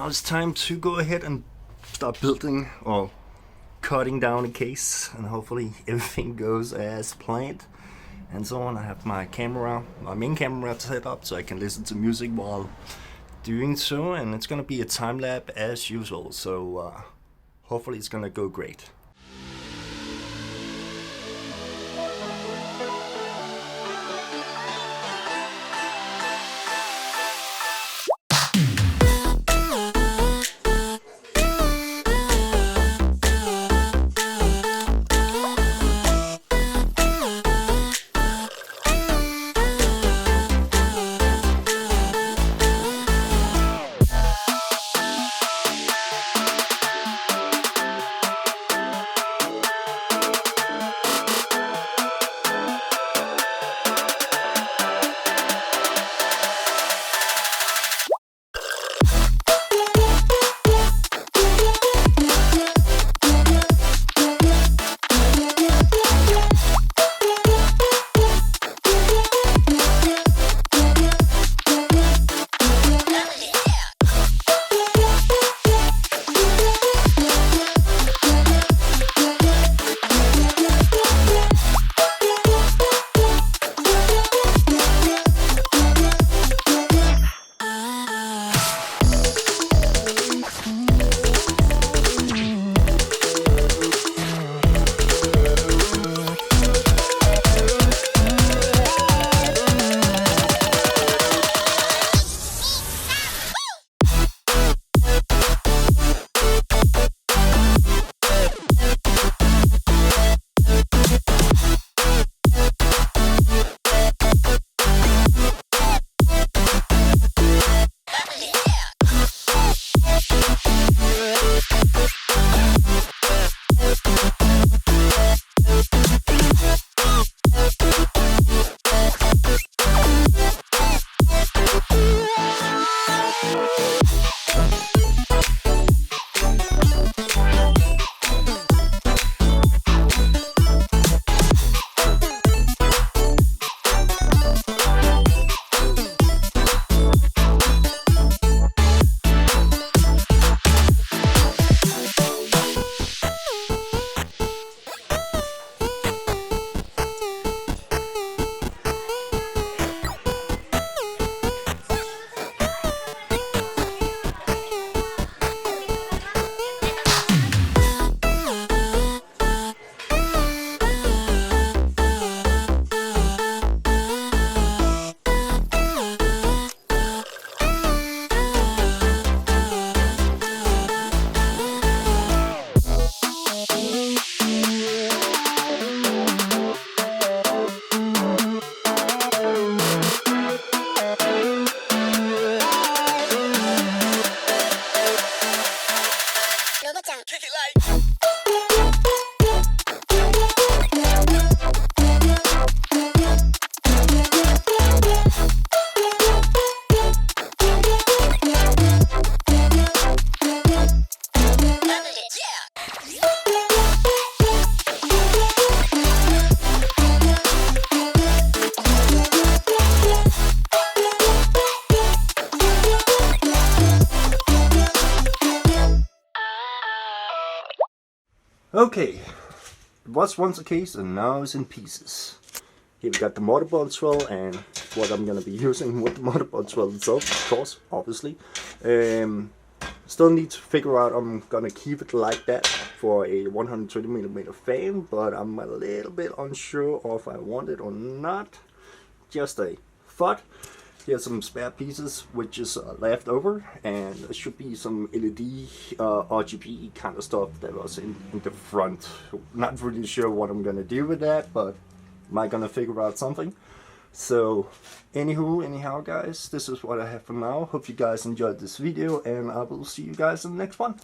now it's time to go ahead and start building or cutting down a case, and hopefully everything goes as planned and so on. I have my main camera set up so I can listen to music while doing so, and it's gonna be a time lapse as usual, so hopefully it's gonna go great. Okay, it was once a case and now it's in pieces. Here we got the motherboard swell and what I'm gonna be using with the motherboard swell itself, of course, obviously. Still need to figure out I'm gonna keep it like that for a 120mm fan, but I'm a little bit unsure if I want it or not. Just a thought. Here's some spare pieces which is left over, and there should be some LED RGB kind of stuff that was in the front. Not really sure what I'm gonna do with that, but am gonna figure out something. So anyhow guys, this is what I have for now. Hope you guys enjoyed this video, and I will see you guys in the next one.